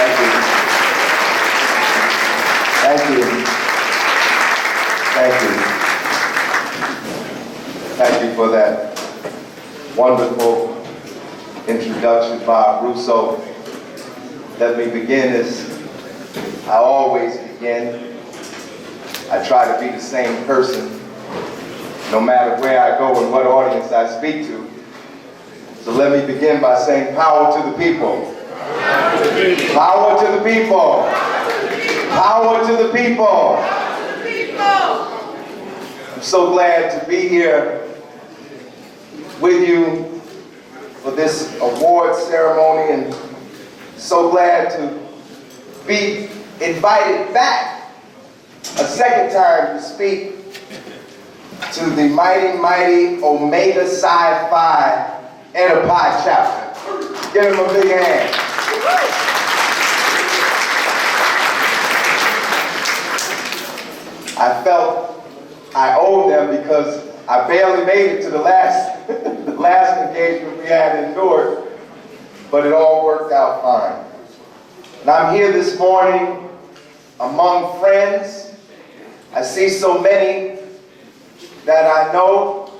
Thank you. Thank you. Thank you. Thank you for that wonderful introduction, Bob Russo. Let me begin as I always begin. I try to be the same person no matter where I go and what audience I speak to. So let me begin by saying power to the people. Power to the people. Power to the people. I'm so glad to be here with you for this award ceremony, and so glad to be invited back a second time to speak to the mighty, mighty Omega Psi Phi Enterprise chapter. Give him a big hand. I felt I owed them because I barely made it to the last engagement we had in Newark, but it all worked out fine. And I'm here this morning among friends. I see so many that I know.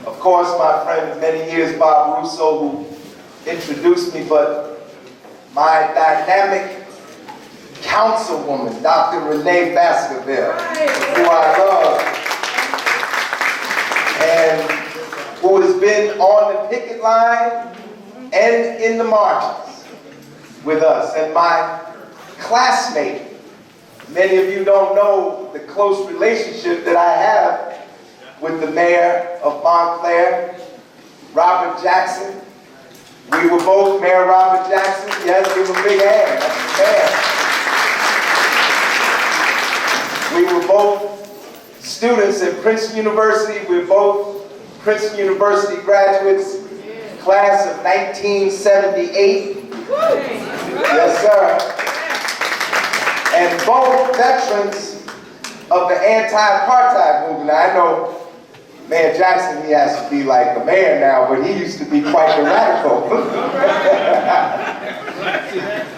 Of course, my friend of many years, Bob Russo, who introduced me, but my dynamic councilwoman, Dr. Renee Baskerville, who I love, and who has been on the picket line and in the marches with us, and my classmate. Many of you don't know the close relationship that I have with the mayor of Montclair, Robert Jackson. We were both Mayor Robert Jackson. Yes, give him a big hand. That's the mayor. We were both students at Princeton University. We were both Princeton University graduates, class of 1978. Yes, sir. And both veterans of the anti-apartheid movement. Now, I know Mayor Jackson, he has to be like a mayor now, but he used to be quite the radical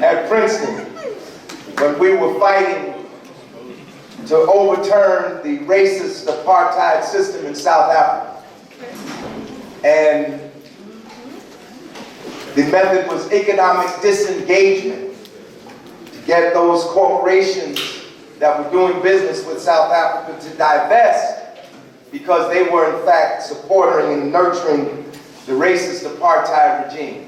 at Princeton when we were fighting to overturn the racist apartheid system in South Africa. And the method was economic disengagement to get those corporations that were doing business with South Africa to divest, because they were in fact supporting and nurturing the racist apartheid regime.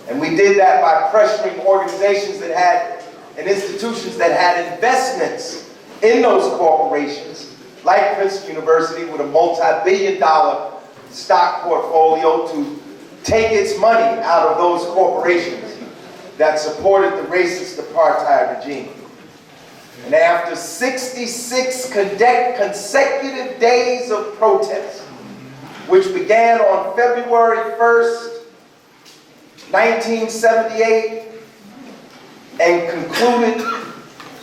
And we did that by pressuring organizations that had, and institutions that had investments in those corporations, like Princeton University with a multi-billion-dollar stock portfolio, to take its money out of those corporations that supported the racist apartheid regime. And after 66 consecutive days of protest, which began on February 1st, 1978, and concluded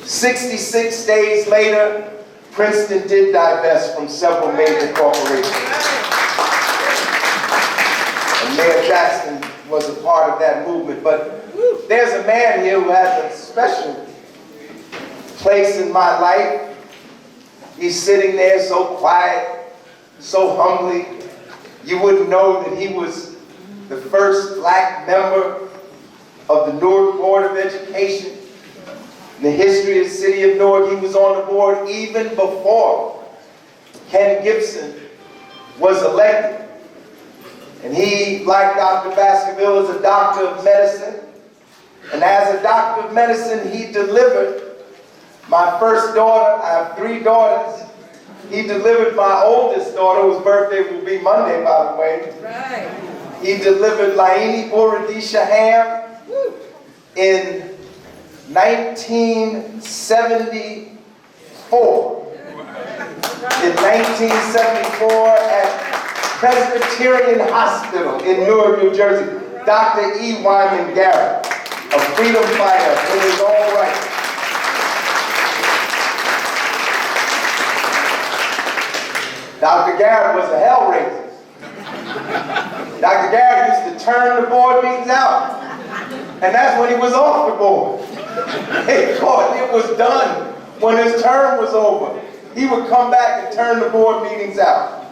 66 days later, Princeton did divest from several major corporations. And Mayor Jackson was a part of that movement. But there's a man here who has a special place in my life. He's sitting there so quiet, so humbly. You wouldn't know that he was the first black member of the Newark Board of Education. In the history of the city of Newark, he was on the board even before Ken Gibson was elected. And he, like Dr. Baskerville, is a doctor of medicine. And as a doctor of medicine, he delivered my first daughter. I have 3 daughters. He delivered my oldest daughter, whose birthday will be Monday, by the way. Right. He delivered Laini Buradisha Hamm in 1974. In 1974 at Presbyterian Hospital in Newark, New Jersey. Dr. E. Wyman Garrett, a freedom fighter in his own right. Dr. Garrett was a hellraiser. Dr. Garrett used to turn the board meetings out. And that's when he was off the board. They thought it was done when his term was over. He would come back and turn the board meetings out.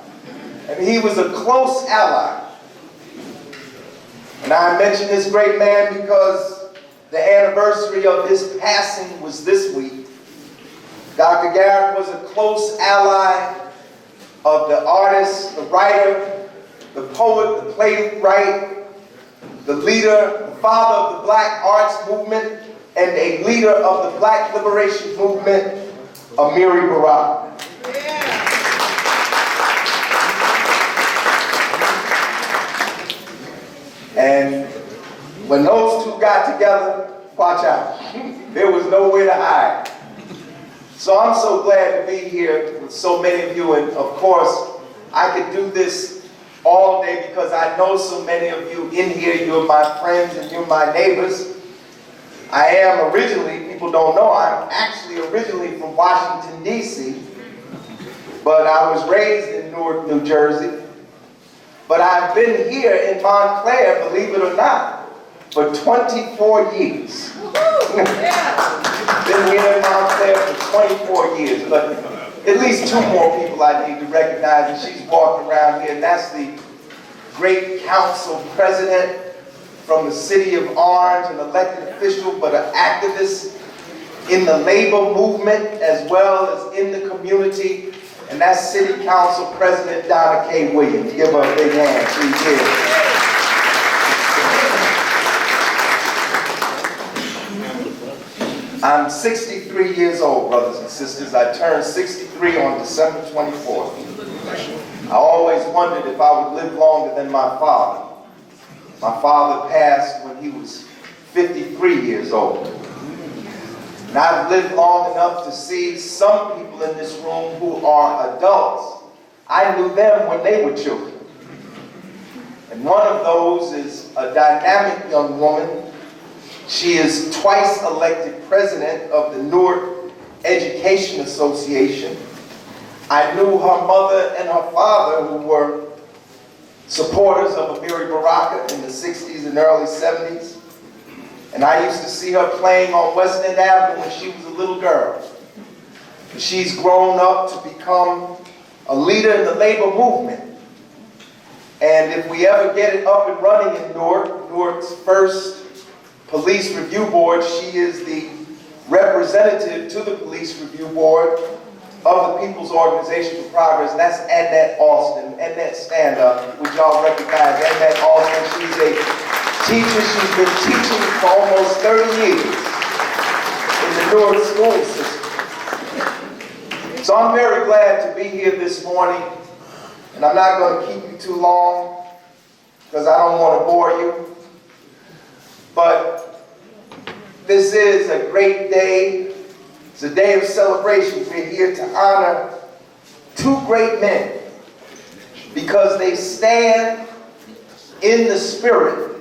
And he was a close ally. And I mention this great man because the anniversary of his passing was this week. Dr. Garrett was a close ally of the artist, the writer, the poet, the playwright, the leader, the father of the Black arts movement, and a leader of the Black liberation movement, Amiri Baraka. And when those two got together, watch out. There was nowhere to hide. So I'm so glad to be here with so many of you. And of course, I could do this all day because I know so many of you in here. You're my friends and you're my neighbors. I am originally, people don't know, I'm actually originally from Washington, D.C. But I was raised in Newark, New Jersey. But I've been here in Montclair, believe it or not, for 24 years. Been here in Montclair for 24 years. But at least two more people I need to recognize, and she's walking around here, and that's the great council president from the city of Orange, an elected official, but an activist in the labor movement as well as in the community. And that's City Council President Donna K. Williams. Give her a big hand. She's here. I'm 63 years old, brothers and sisters. I turned 63 on December 24th. I always wondered if I would live longer than my father. My father passed when he was 53 years old. And I've lived long enough to see some people in this room who are adults. I knew them when they were children. And one of those is a dynamic young woman. She is twice elected president of the Newark Education Association. I knew her mother and her father, who were supporters of Amiri Baraka in the 60s and early 70s. And I used to see her playing on West End Avenue when she was a little girl. She's grown up to become a leader in the labor movement. And if we ever get it up and running in Newark, Newark's first police review board, she is the representative to the police review board of the People's Organization for Progress. That's Annette Austin. Annette, stand up. Would y'all recognize Annette Austin? She's a teacher. She's been teaching for almost 30 years in the Newark school system. So I'm very glad to be here this morning. And I'm not going to keep you too long because I don't want to bore you. But this is a great day. It's a day of celebration. We're here to honor two great men because they stand in the spirit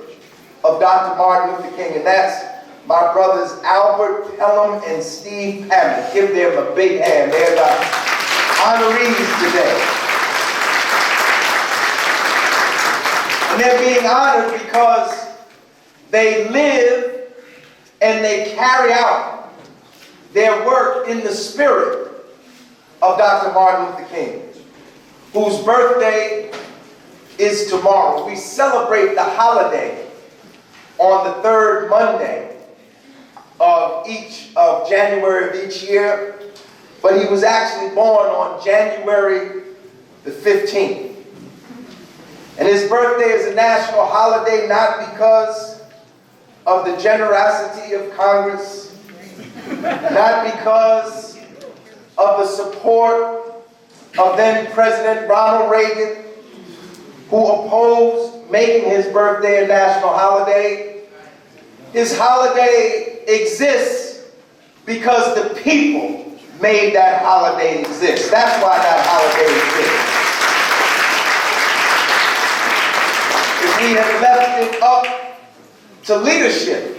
of Dr. Martin Luther King, and that's my brothers Albert Pelham and Steve Hamm. Give them a big hand. They're the honorees today. And they're being honored because they live and they carry out their work in the spirit of Dr. Martin Luther King, whose birthday is tomorrow. We celebrate the holiday on the third Monday of January of each year, but he was actually born on January the 15th. And his birthday is a national holiday not because of the generosity of Congress, not because of the support of then President Ronald Reagan, who opposed making his birthday a national holiday. His holiday exists because the people made that holiday exist. That's why that holiday exists. If we had left it up to leadership,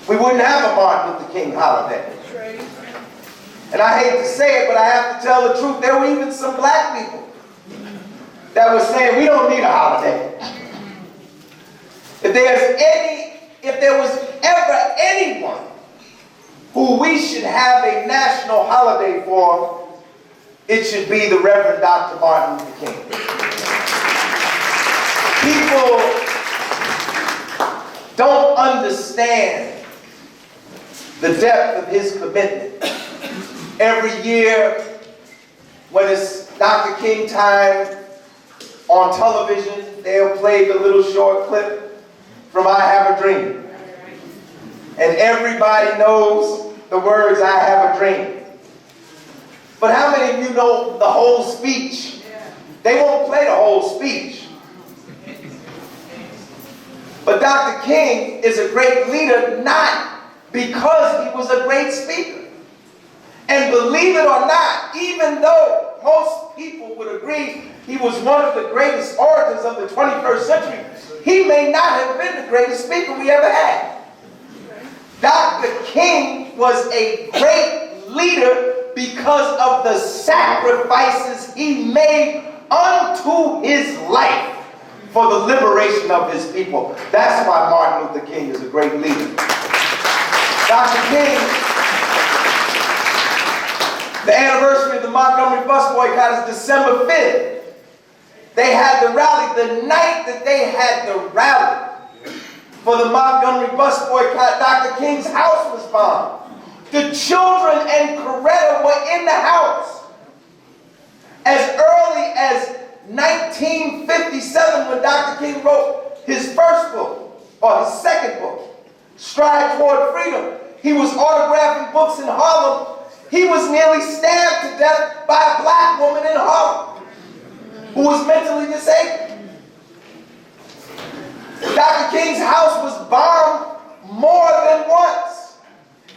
we wouldn't have a Martin Luther King holiday. And I hate to say it, but I have to tell the truth. There were even some black people that were saying, we don't need a holiday. If there's any if there was ever anyone who we should have a national holiday for, it should be the Reverend Dr. Martin Luther King. People don't understand the depth of his commitment. Every year, when it's Dr. King time on television, they'll play the little short clip from I Have a Dream. And everybody knows the words, I have a dream. But how many of you know the whole speech? They won't play the whole speech. But Dr. King is a great leader not because he was a great speaker. And believe it or not, even though most people would agree he was one of the greatest orators of the 21st century, he may not have been the greatest speaker we ever had. Dr. King was a great leader because of the sacrifices he made unto his life for the liberation of his people. That's why Martin Luther King is a great leader. Dr. King, the anniversary of the Montgomery bus boycott is December 5th. They had the rally. The night that they had the rally for the Montgomery bus boycott, Dr. King's house was bombed. The children and Coretta were in the house. As early as 1957, when Dr. King wrote his first book, or his second book, Stride Toward Freedom, he was autographing books in Harlem. He was nearly stabbed to death by a black woman in Harlem who was mentally disabled. Dr. King's house was bombed more than once.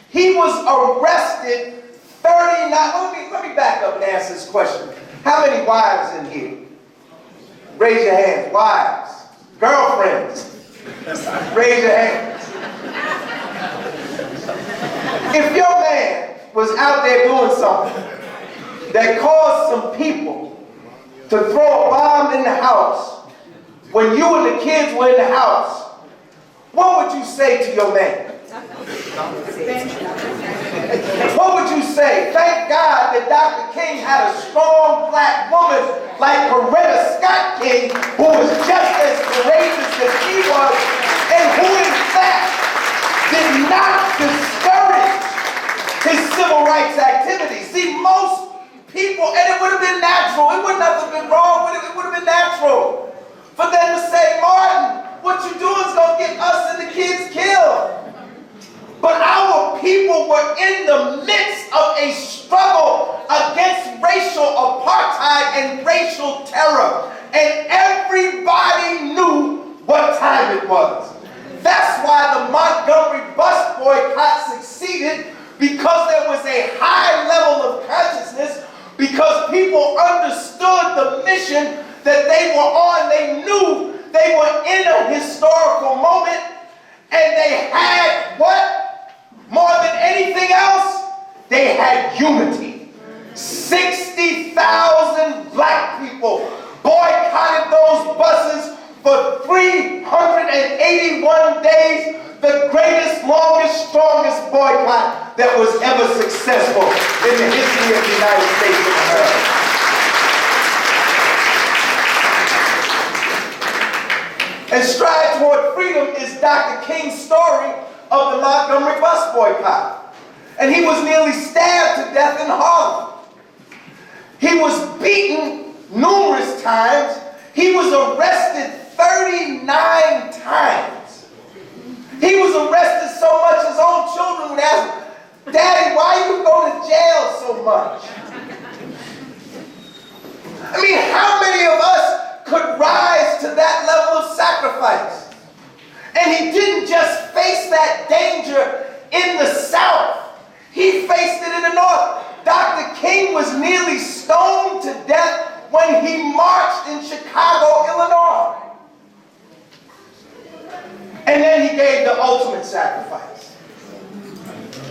He was arrested 39. Let me back up and answer this question. How many wives in here? Raise your hands. Wives. Girlfriends. Raise your hands. If your man was out there doing something that caused some people to throw a bomb in the house when you and the kids were in the house, what would you say to your man? What would you say? Thank God that Dr. King had a strong black woman like Coretta Scott King, who was just as courageous as he was, and who in fact did not discourage his civil rights activities. See, most people, and it would have been natural, it wouldn't have been wrong, it would have been natural for them to say, Martin, what you doing is going to get us and the kids killed. But our people were in the midst of a struggle against racial apartheid and racial terror. And everybody knew what time it was. That's why the Montgomery bus boycott succeeded, because there was a high level of consciousness, because people understood the mission that they were on. They knew they were in a historical moment, and they had what? More than anything else, they had unity. 60,000 black people boycotted those buses for 381 days, the greatest, longest, strongest boycott that was ever successful in the history of the United States of America. And Stride Toward Freedom is Dr. King's story of the Montgomery bus boycott. And he was nearly stabbed to death in Harlem. He was beaten numerous times. He was arrested 39 times. He was arrested so much his own children would ask him, Daddy, why you go to jail so much? I mean, how many of us could rise to that level of sacrifice? And he didn't just face that danger in the South. He faced it in the North. Dr. King was nearly stoned to death when he marched in Chicago, Illinois. And then he gave the ultimate sacrifice,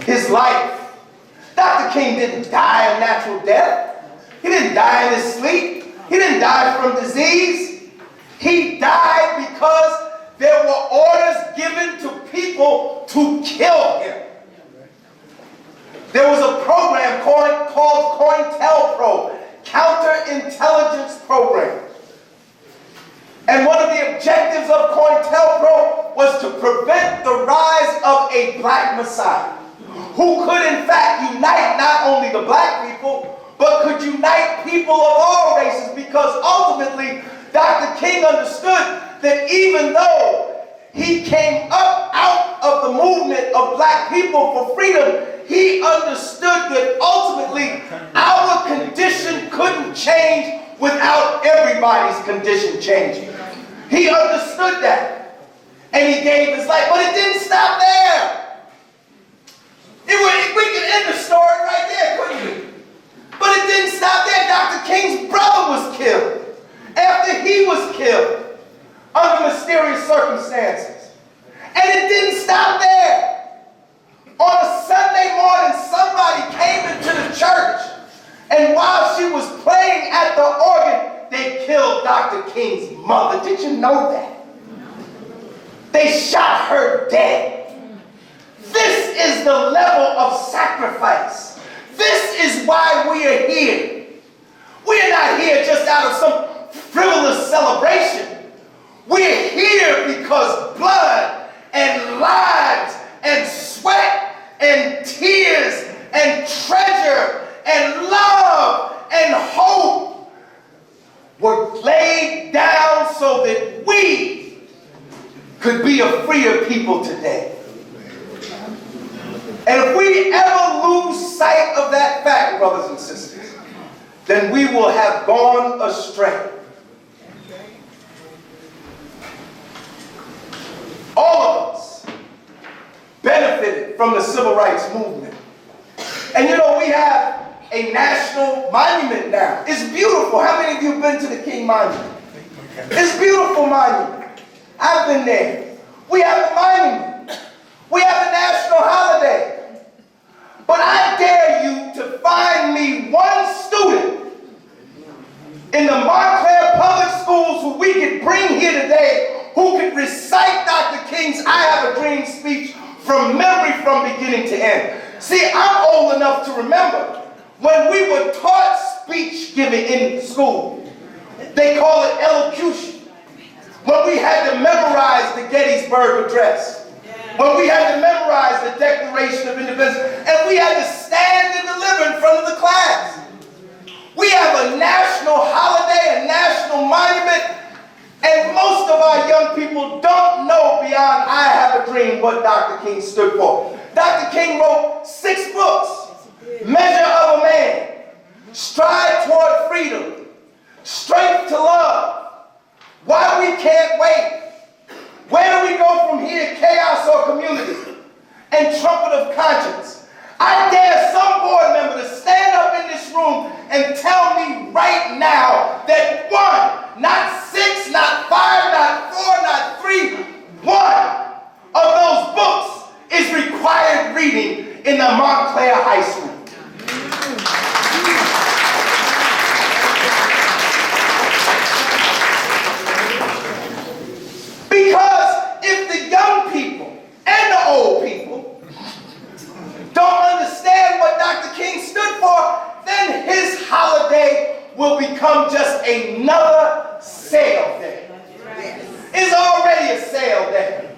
his life. Dr. King didn't die a natural death. He didn't die in his sleep. He didn't die from disease. He died because there were orders given to people people to kill him. There was a program called COINTELPRO, Counterintelligence Program. And one of the objectives of COINTELPRO was to prevent the rise of a black messiah, who could in fact unite not only the black people, but could unite people of all races, because ultimately Dr. King understood that even though he came up out of the movement of black people for freedom, he understood that ultimately our condition couldn't change without everybody's condition changing. He understood that, and he gave his life, but it didn't stop there. We could end the story right there, couldn't we? But it didn't stop there. Dr. King's brother was killed after he was killed under mysterious circumstances. And it didn't stop there. On a Sunday morning, somebody came into the church, and while she was playing at the organ, they killed Dr. King's mother. Did you know that? They shot her dead. This is the level of sacrifice. This is why we are here. We are not here just out of some frivolous celebration. We're here because blood and lives and sweat and tears and treasure and love and hope were laid down so that we could be a freer people today. And if we ever lose sight of that fact, brothers and sisters, then we will have gone astray. All of us benefited from the civil rights movement. And you know, we have a national monument now. It's beautiful. How many of you have been to the King Monument? It's a beautiful monument. I've been there. We have a monument. We have a national holiday. But I dare you to find me one student in the Montclair Public Schools who we could bring here today who could recite Dr. King's I Have a Dream speech from memory from beginning to end. See, I'm old enough to remember when we were taught speech giving in school. They call it elocution. When we had to memorize the Gettysburg Address. When we had to memorize the Declaration of Independence, and we had to stand and deliver in front of the class. We have a national holiday, a national monument, and most of our young people don't know beyond I Have a Dream what Dr. King stood for. Dr. King wrote 6 books. Measure of a Man, Stride Toward Freedom, Strength to Love, Why We Can't Wait, Where Do We Go From Here, Chaos or Community, and Trumpet of Conscience. I dare some board member to stand up in this room and tell me right now that 1, not 6, not 5, not 4, not 3, 1 of those books is required reading in the Montclair High School. Because if the young people and the old people don't understand what Dr. King stood for, then his holiday will become just another sale day. It's already a sale day.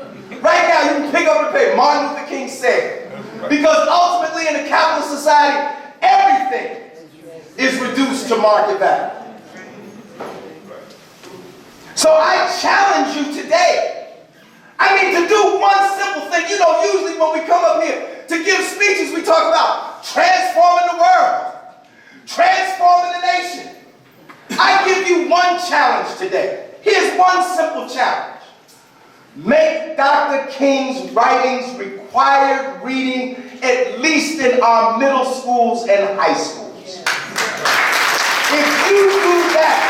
Right now you can pick up the paper, Martin Luther King sale. Because ultimately in a capitalist society, everything is reduced to market value. So I challenge you today. I mean, to do one simple thing. You know, usually when we come up here to give speeches, we talk about transforming the world, transforming the nation. I give you one challenge today. Here's one simple challenge. Make Dr. King's writings required reading at least in our middle schools and high schools. If you do that,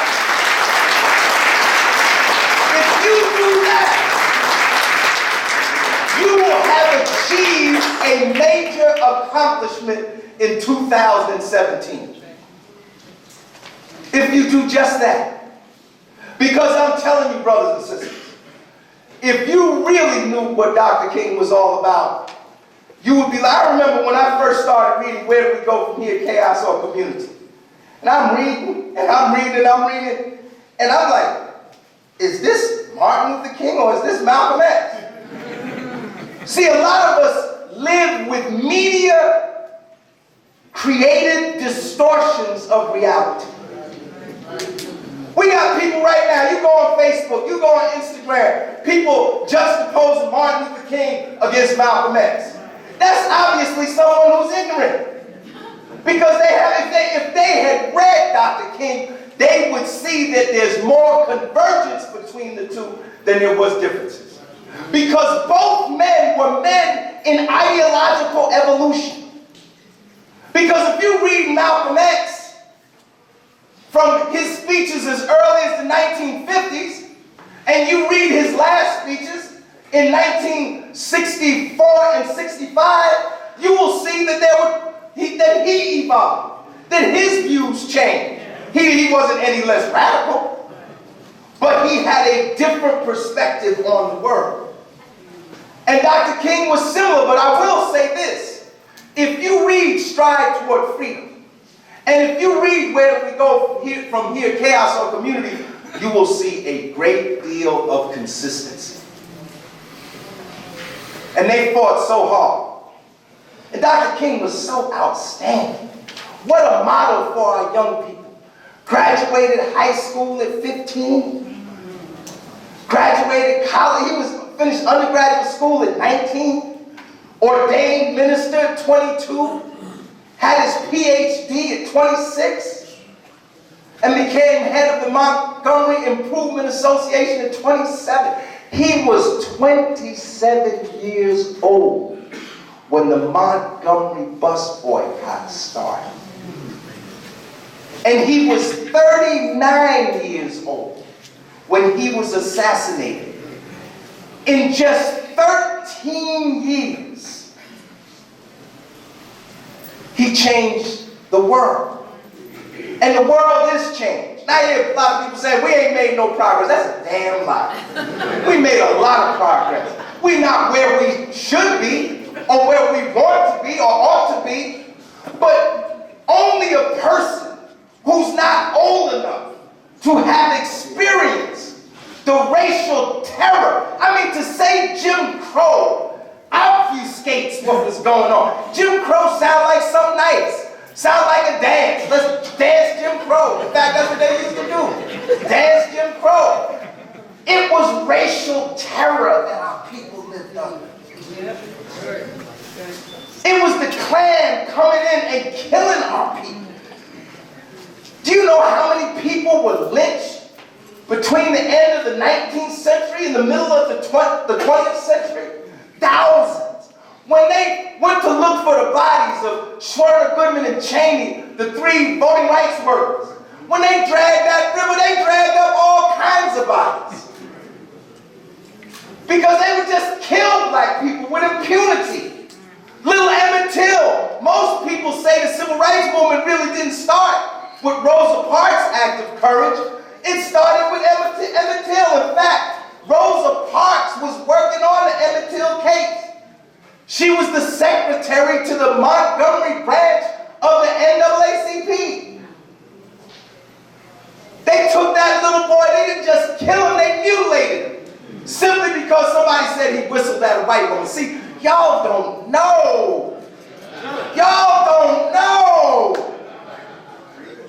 you will have achieved a major accomplishment in 2017. If you do just that. Because I'm telling you, brothers and sisters, if you really knew what Dr. King was all about, you would be like, I remember when I first started reading Where Do We Go From Here, Chaos or Community? And I'm reading, and I'm reading, and I'm reading, and I'm like, is this Martin Luther King or is this Malcolm X? See, a lot of us live with media-created distortions of reality. We got people right now, you go on Facebook, you go on Instagram, people juxtaposing Martin Luther King against Malcolm X. That's obviously someone who's ignorant. Because if they had read Dr. King, they would see that there's more convergence between the two than there was differences. Because both men were men in ideological evolution. Because if you read Malcolm X, from his speeches as early as the 1950s, and you read his last speeches in 1964 and 65, you will see that he evolved, that his views changed. He wasn't any less radical, but he had a different perspective on the world. And Dr. King was similar, but I will say this. If you read Stride Toward Freedom, and if you read Where Do We Go From Here, Chaos or Community, you will see a great deal of consistency. And they fought so hard. And Dr. King was so outstanding. What a model for our young people. Graduated high school at 15. Graduated college. He finished undergraduate school at 19. Ordained minister at 22. Had his PhD at 26. And became head of the Montgomery Improvement Association at 27. He was 27 years old when the Montgomery bus boycott started. And he was 39 years old when he was assassinated. In just 13 years, he changed the world. And the world is changed. Now I hear a lot of people say, we ain't made no progress. That's a damn lie. We made a lot of progress. We're not where we should be, or where we want to be, or ought to be. But only a person who's not old enough to have experienced the racial terror. I mean, to say Jim Crow obfuscates what was going on. Jim Crow sound like something nice. Sound like a dance. Let's dance Jim Crow. In fact, that's what they used to do. Dance Jim Crow. It was racial terror that our people lived under. It was the Klan coming in and killing our people. Do you know how many people were lynched between the end of the 19th century and the middle of the 20th century? Thousands. When they went to look for the bodies of Schwerner, Goodman, and Cheney, the three voting rights workers, when they dragged that river, they dragged up all kinds of bodies. Because they would just kill black people with impunity. Little Emmett Till. Most people say the civil rights movement really didn't start with Rosa Parks' act of courage. It started with Emmett Till. In fact, Rosa Parks was working on the Emmett Till case. She was the secretary to the Montgomery branch of the NAACP. They took that little boy, they didn't just kill him, they mutilated him. Simply because somebody said he whistled at a white woman. See, y'all don't know. Y'all don't know.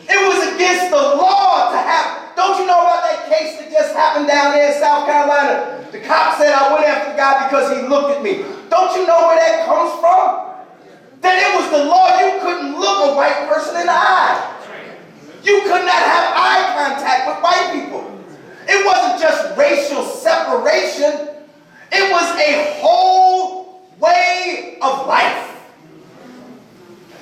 It was against the law to have. Don't you know about that case that just happened down there in South Carolina? The cop said I went after the guy because he looked at me. Don't you know where that comes from? That it was the law. You couldn't look a white person in the eye. You could not have eye contact with white people. It wasn't just racial separation. It was a whole way of life.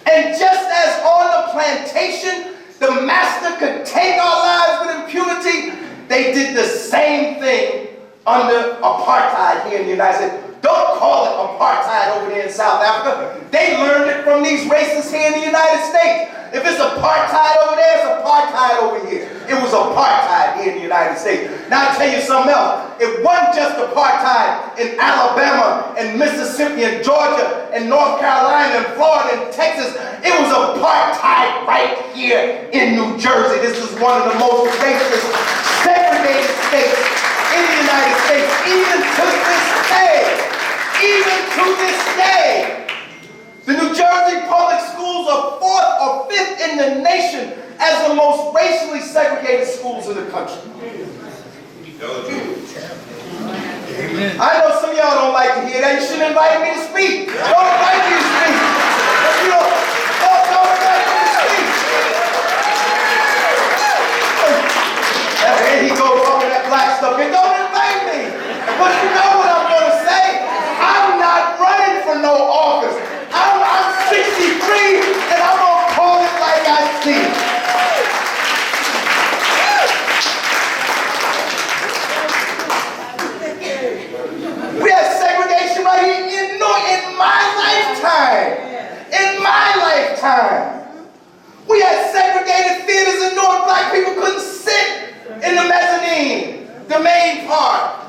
And just as on the plantation, the master could take our lives with impunity, they did the same thing under apartheid here in the United States. Don't call it apartheid over there in South Africa. They learned it from these racists here in the United States. If it's apartheid over there, it's apartheid over here. It was apartheid here in the United States. Now I'll tell you something else. It wasn't just apartheid in Alabama and Mississippi and Georgia and North Carolina and Florida and Texas. It was apartheid right here in New Jersey. This is one of the most racist, segregated states in the United States. Even to this day, the New Jersey public schools are 4th or 5th in the nation as the most racially segregated schools in the country. I know some of y'all don't like to hear that. You shouldn't invite me to speak. Don't invite me to speak. Don't invite me to speak. Here he goes talking that black stuff. And don't invite me. But you know what I'm going to say? I'm not running for no office. I'm 63 and I'm going to call it like I see it. We had segregation right here in my lifetime. In my lifetime. We had segregated theaters in North. Black people couldn't sit in the mezzanine, the main part.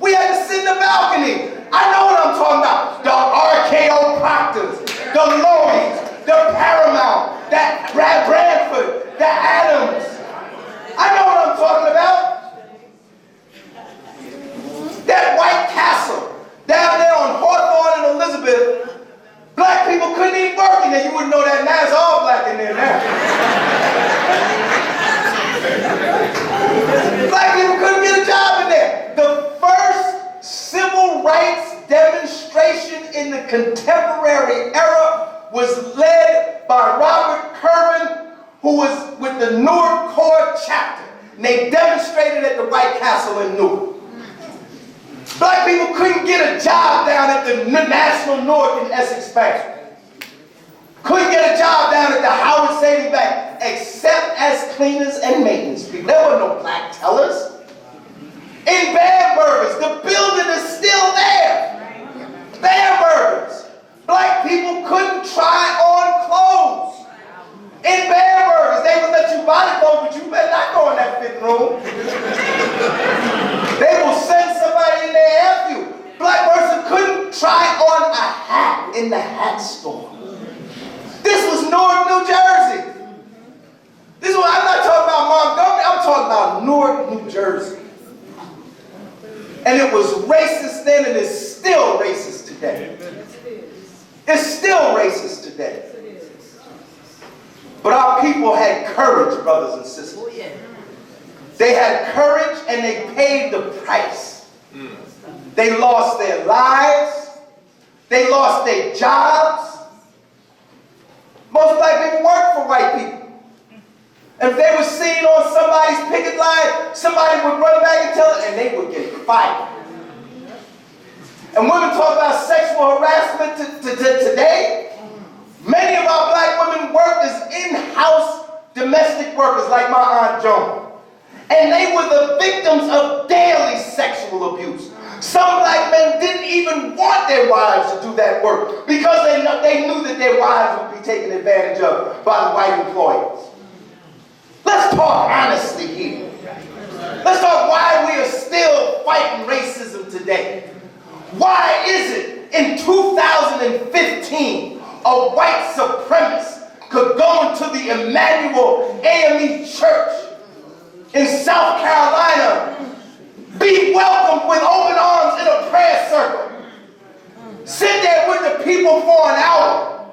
We had to sit in the balcony. I know what I'm talking about. The RKO Proctors, the Lloyds, the Paramount, that Bradford, the Adams. I know what I'm talking about. That White Castle down there on Hawthorne and Elizabeth, black people couldn't even work in there. You wouldn't know that now. It's all black in there now. Black people couldn't get a job in there. The first civil rights demonstration in the contemporary era was led by Robert Curran, who was with the Newark Corps chapter. And they demonstrated at the White Castle in Newark. Black people couldn't get a job down at the National Newark in Essex Bank. Couldn't get a job down at the Howard Savings Bank, except as cleaners and maintenance people. There were no black tellers. In Bamberger's, the building is still there. Bamberger's. Black people couldn't try on clothes. In Bamberger's, they would let you buy the clothes, but you better not go in that fitting room. They will send somebody in there after you. Black person couldn't try on a hat in the hat store. This was Newark, New Jersey. This is what I'm not talking about Montgomery, I'm talking about Newark, New Jersey. And it was racist then and it's still racist today. It's still racist today. But our people had courage, brothers and sisters. They had courage and they paid the price. They lost their lives. They lost their jobs. Most black people work for white people. And if they were seen on somebody's picket line, somebody would run back and tell it, and they would get fired. And women talk about sexual harassment today. Many of our black women work as in-house domestic workers, like my Aunt Joan. And they were the victims of daily sexual abuse. Some black men didn't even want their wives to do that work because they knew that their wives would be taken advantage of by the white employers. Let's talk honestly here. Let's talk why we are still fighting racism today. Why is it in 2015 a white supremacist could go into the Emmanuel AME Church in South Carolina, be welcomed with open arms in a prayer circle, sit there with the people for an hour,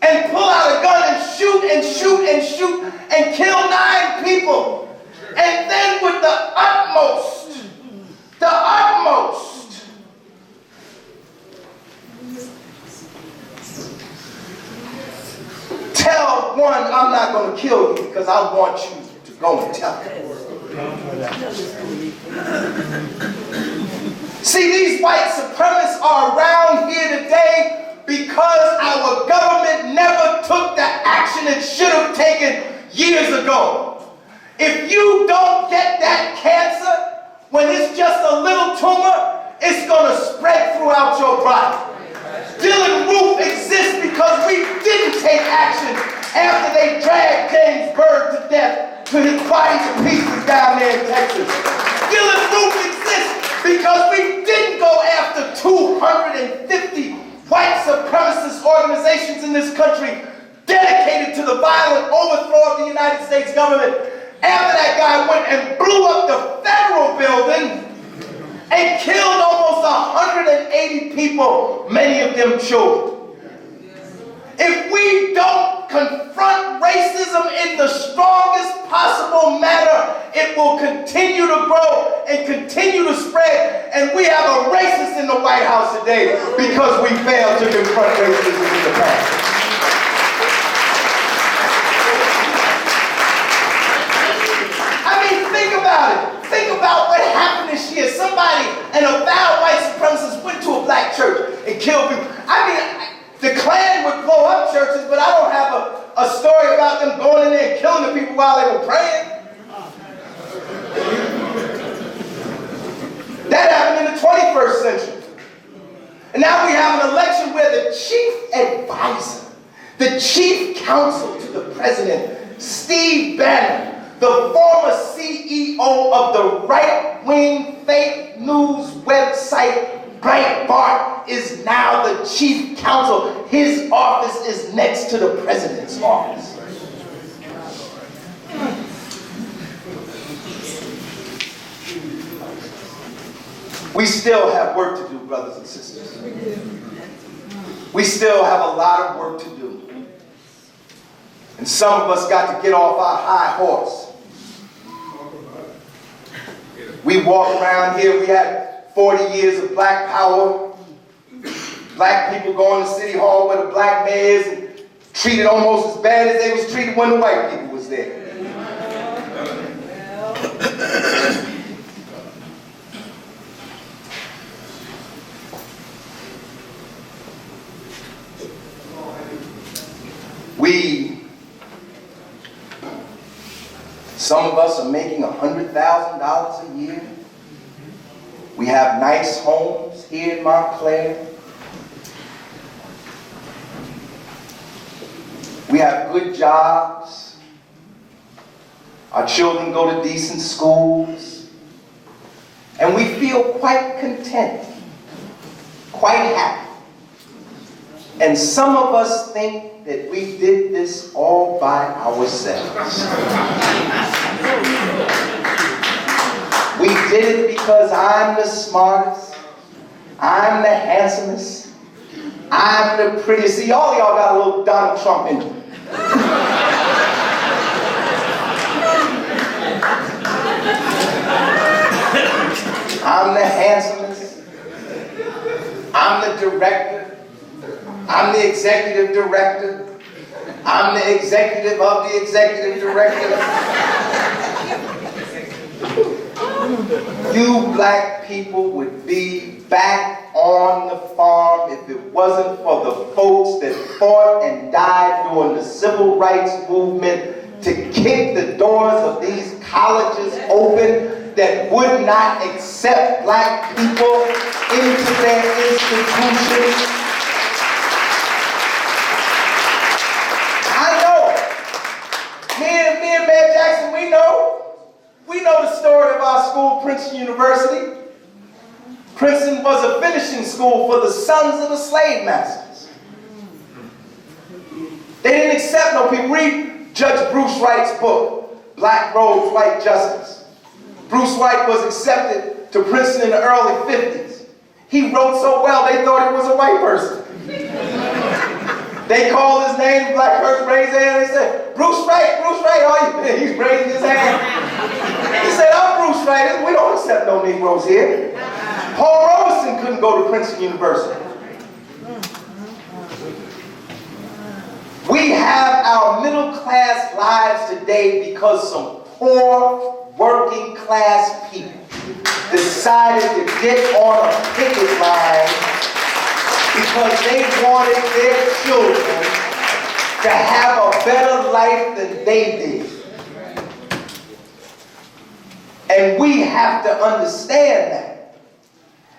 and pull out a gun and shoot and shoot and shoot and kill 9 people, and then with the utmost, tell one, I'm not going to kill you because I want you to go and tell him. See, these white supremacists are around here today because our government never took the action it should have taken years ago. If you don't get that cancer, when it's just a little tumor, it's going to spread throughout your body. Dylan Roof exists because we didn't take action after they dragged James Byrd to death, to his body to pieces down there in Texas. Dylan Roof exists Because we didn't go after 250 white supremacist organizations in this country dedicated to the violent overthrow of the United States government. After that guy went and blew up the federal building and killed almost 180 people, many of them children. If we don't confront racism in the strongest possible manner, it will continue to grow and continue to spread. And we have a racist in the White House today because we failed to confront racism in the past. I mean, think about it. Think about what happened this year. Somebody, an avowed white supremacist, went to a black church and killed people. I mean, the Klan would blow up churches, but I don't have a story about them going in there and killing the people while they were praying. That happened in the 21st century. And now we have an election where the chief advisor, the chief counsel to the president, Steve Bannon, the former CEO of the right-wing fake news website Breitbart, is now the chief counsel. His office is next to the president's office. We still have work to do, brothers and sisters. We still have a lot of work to do. And some of us got to get off our high horse. We walk around here, we had 40 years of black power. Black people going to City Hall where the black mayors and treated almost as bad as they was treated when the white people was there. Some of us are making $100,000 a year. We have nice homes here in Montclair. We have good jobs. Our children go to decent schools. And we feel quite content, quite happy. And some of us think that we did this all by ourselves. We did it because I'm the smartest, I'm the handsomest, I'm the prettiest. See, all y'all got a little Donald Trump in you. I'm the handsomest, I'm the director, I'm the executive director, I'm the executive of the executive director. You black people would be back on the farm if it wasn't for the folks that fought and died during the civil rights movement to kick the doors of these colleges open that would not accept black people into their institutions. I know. Me and Mayor Jackson, we know the story of our school, Princeton University. Princeton was a finishing school for the sons of the slave masters. They didn't accept no people. Read Judge Bruce Wright's book, Black Robes, White Justice. Bruce Wright was accepted to Princeton in the early 50s. He wrote so well, they thought he was a white person. They called his name, the black person raised their hand, they said, Bruce Wright, oh, he's raising his hand. He said, I'm Bruce Wright, we don't accept no Negroes here. Paul Robeson couldn't go to Princeton University. We have our middle class lives today because some poor working class people decided to get on a picket line because they wanted their children to have a better life than they did. And we have to understand that.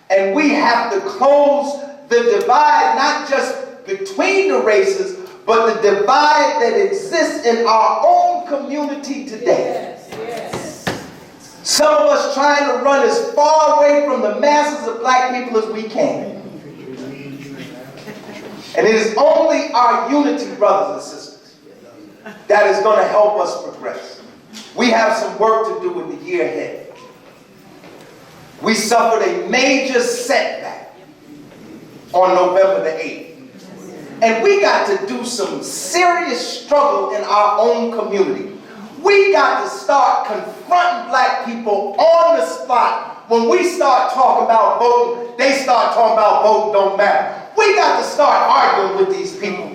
And we have to close the divide, not just between the races, but the divide that exists in our own community today. Yes, yes. Some of us trying to run as far away from the masses of black people as we can. And it is only our unity, brothers and sisters, that is going to help us progress. We have some work to do in the year ahead. We suffered a major setback on November the 8th. And we got to do some serious struggle in our own community. We got to start confronting black people on the spot. When we start talking about voting, they start talking about voting don't matter. We got to start arguing with these people.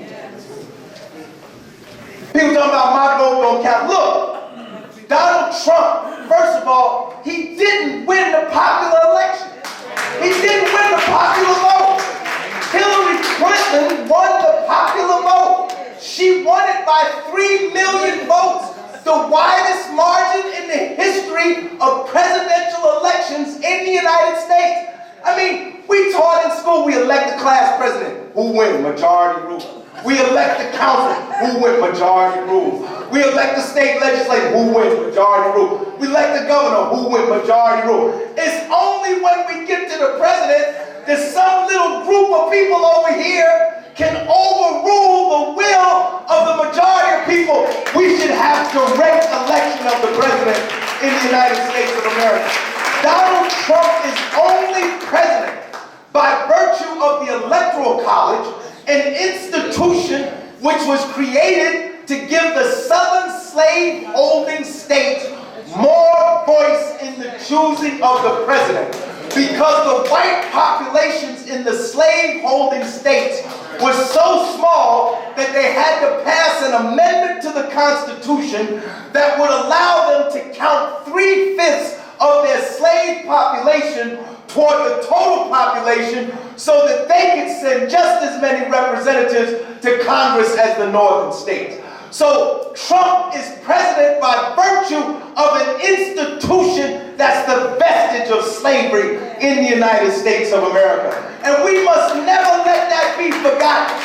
People talking about my vote don't count. Look, Donald Trump, first of all, he didn't win the popular election. He didn't win the popular vote. Hillary Clinton won the popular vote. She won it by 3 million votes, the widest margin in the history of presidential elections in the United States. I mean, we taught in school, we elect the class president, who win? Majority rule. We elect the council, who win? Majority rule. We elect the state legislature, who wins? Majority rule. We elect the governor, who wins? Majority rule. It's only when we get to the president that some little group of people over here can overrule the will of the majority of people. We should have direct election of the president in the United States of America. Donald Trump is only president by virtue of the Electoral College, an institution which was created to give the southern slave-holding states more voice in the choosing of the president. Because the white populations in the slave-holding states were so small that they had to pass an amendment to the Constitution that would allow them to count 3/5 of their slave population toward the total population so that they could send just as many representatives to Congress as the northern states. So Trump is president by virtue of an institution that's the vestige of slavery in the United States of America. And we must never let that be forgotten.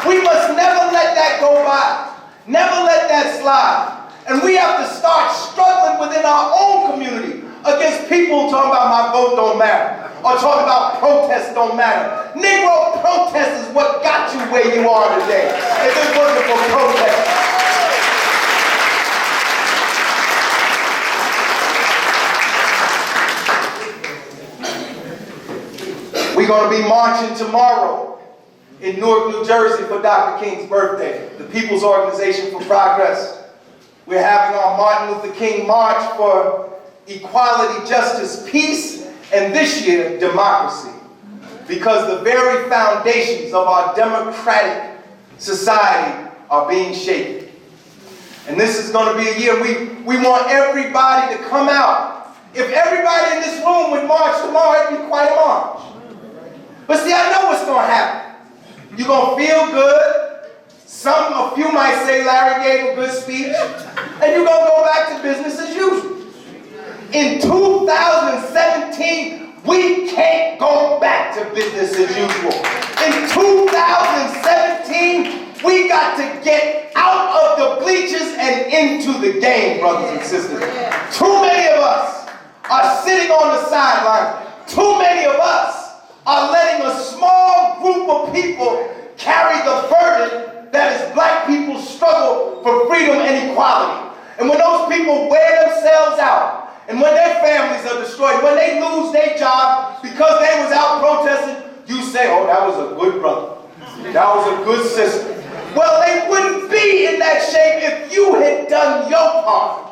We must never let that go by. Never let that slide. And we have to start struggling within our own community against people talking about my vote don't matter, or talking about protests don't matter. Negro protest is what got you where you are today. If it wasn't for protest. We're going to be marching tomorrow in Newark, New Jersey for Dr. King's birthday, the People's Organization for Progress. We're having our Martin Luther King March for equality, justice, peace, and this year, democracy. Because the very foundations of our democratic society are being shaken. And this is going to be a year we want everybody to come out. If everybody in this room would march tomorrow, it'd be quite a march. But see, I know what's going to happen. You're going to feel good. A few might say Larry gave a good speech. And you're going to go back to business as usual. In 2017, we can't go back to business as usual. In 2017, we got to get out of the bleachers and into the game, brothers and sisters. Too many of us are sitting on the sidelines. Too many of us are letting a small group of people carry the burden that is black people's struggle for freedom and equality. And when those people wear themselves out, and when their families are destroyed, when they lose their job because they was out protesting, you say, oh, that was a good brother. That was a good sister. Well, they wouldn't be in that shape if you had done your part.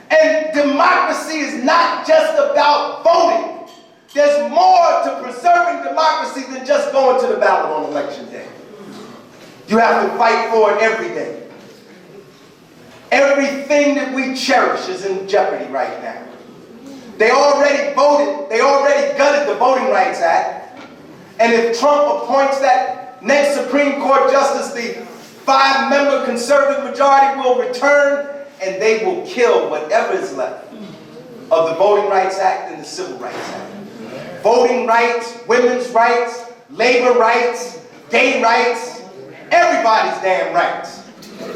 And democracy is not just about voting. There's more to preserving democracy than just going to the ballot on election day. You have to fight for it every day. Everything that we cherish is in jeopardy right now. They already voted, they already gutted the Voting Rights Act. And if Trump appoints that next Supreme Court justice, the 5-member conservative majority will return and they will kill whatever is left of the Voting Rights Act and the Civil Rights Act. Voting rights, women's rights, labor rights, gay rights, everybody's damn rights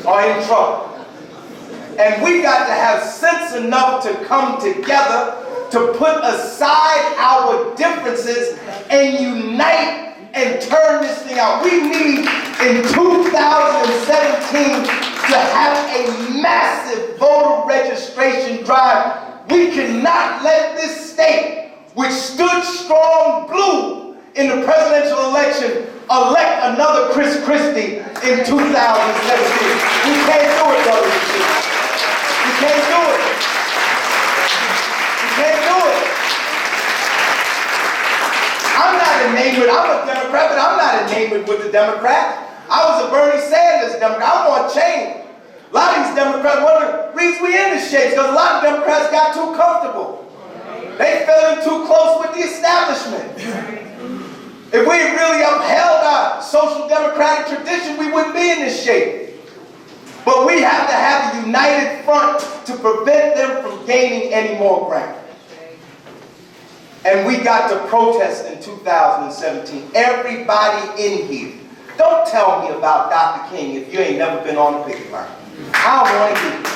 are in trouble. And we got to have sense enough to come together, to put aside our differences and unite and turn this thing out. We need in 2017 to have a massive voter registration drive. We cannot let this state, which stood strong blue in the presidential election, elect another Chris Christie in 2017. We can't do it, brothers and sisters. We can't do it. We can't do it. I'm not enamored. I'm a Democrat, but I'm not enamored with the Democrats. I was a Bernie Sanders Democrat. I want change. A lot of these Democrats, one of the reasons we in this shape is because a lot of Democrats got too comfortable. They fell in too close with the establishment. If we had really upheld our social democratic tradition, we wouldn't be in this shape. But we have to have a united front to prevent them from gaining any more ground. And we got to protest in 2017. Everybody in here. Don't tell me about Dr. King if you ain't never been on the picket line. I don't want to hear it.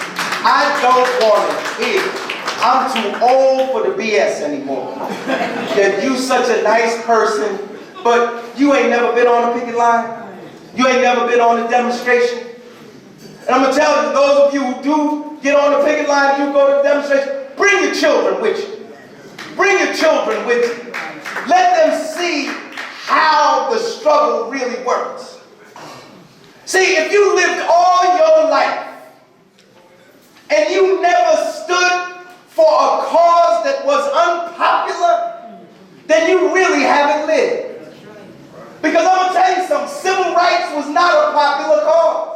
I don't want to hear it. I'm too old for the BS anymore. That you such a nice person, but you ain't never been on the picket line. You ain't never been on a demonstration. And I'm going to tell you, those of you who do get on the picket line, you go to the demonstration, bring your children with you. Bring your children with you. Let them see how the struggle really works. See, if you lived all your life and you never stood for a cause that was unpopular, then you really haven't lived. Because I'm going to tell you something, civil rights was not a popular cause.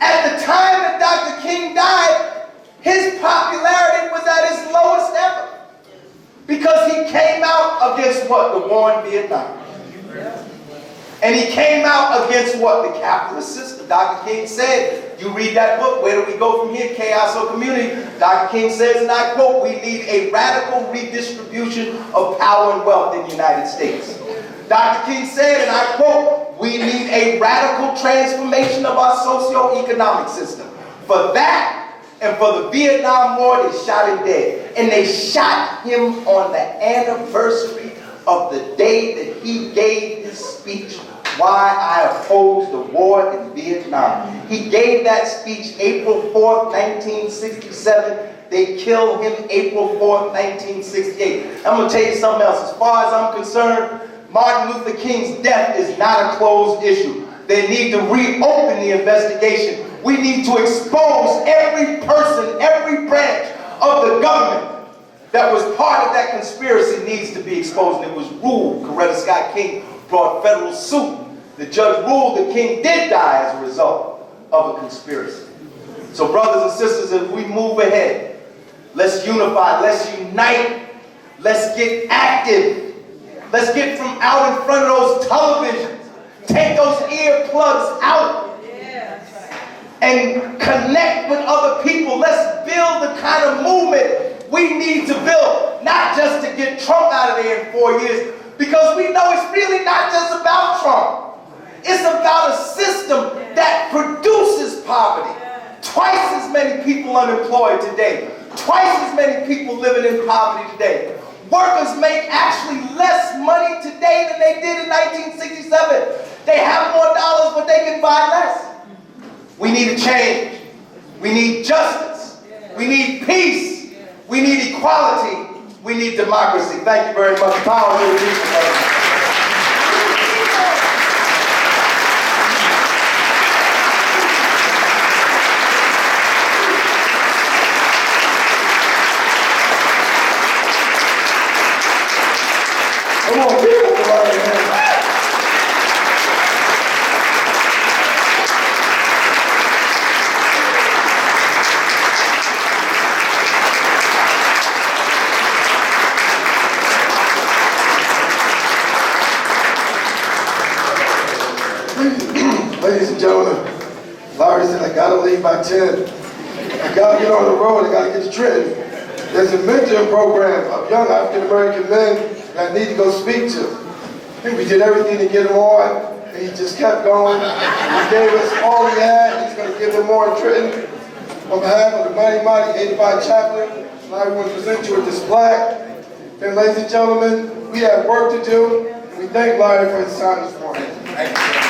At the time that Dr. King died, his popularity was at its lowest ever. Because he came out against what? The war in Vietnam. And he came out against what? The capitalist system. Dr. King said, you read that book, Where Do We Go From Here? Chaos or Community. Dr. King says, and I quote, we need a radical redistribution of power and wealth in the United States. Dr. King said, and I quote, we need a radical transformation of our socio-economic system. For that, and for the Vietnam War, they shot him dead. And they shot him on the anniversary of the day that he gave his speech, Why I Oppose the War in Vietnam. He gave that speech April 4th, 1967. They killed him April 4th, 1968. I'm going to tell you something else. As far as I'm concerned, Martin Luther King's death is not a closed issue. They need to reopen the investigation. We need to expose every person, every branch of the government that was part of that conspiracy needs to be exposed. And it was ruled, Coretta Scott King brought federal suit. The judge ruled that King did die as a result of a conspiracy. So brothers and sisters, as we move ahead, let's unify, let's unite, let's get active. Let's get from out in front of those televisions. Take those earplugs out. And connect with other people. Let's build the kind of movement we need to build. Not just to get Trump out of there in 4 years. Because we know it's really not just about Trump. It's about a system that produces poverty. Twice as many people unemployed today. Twice as many people living in poverty today. Workers make actually less money today than they did in 1967. They have more dollars, but they can buy less. We need a change. We need justice. We need peace. We need equality. We need democracy. Thank you very much. Power to the people. Come on, people. Ladies and gentlemen, Larry said, I gotta leave by 10. I gotta get on the road, I gotta get to Trenton. There's a mentoring program of young African-American men that I need to go speak to. And we did everything to get him on, and he just kept going. He gave us all he had, he's gonna give them more in Trenton. On behalf of the Mighty Mighty 85 Chaplain, I want to present you with this plaque. And ladies and gentlemen, we have work to do, and we thank Larry for his time this morning. Thank you.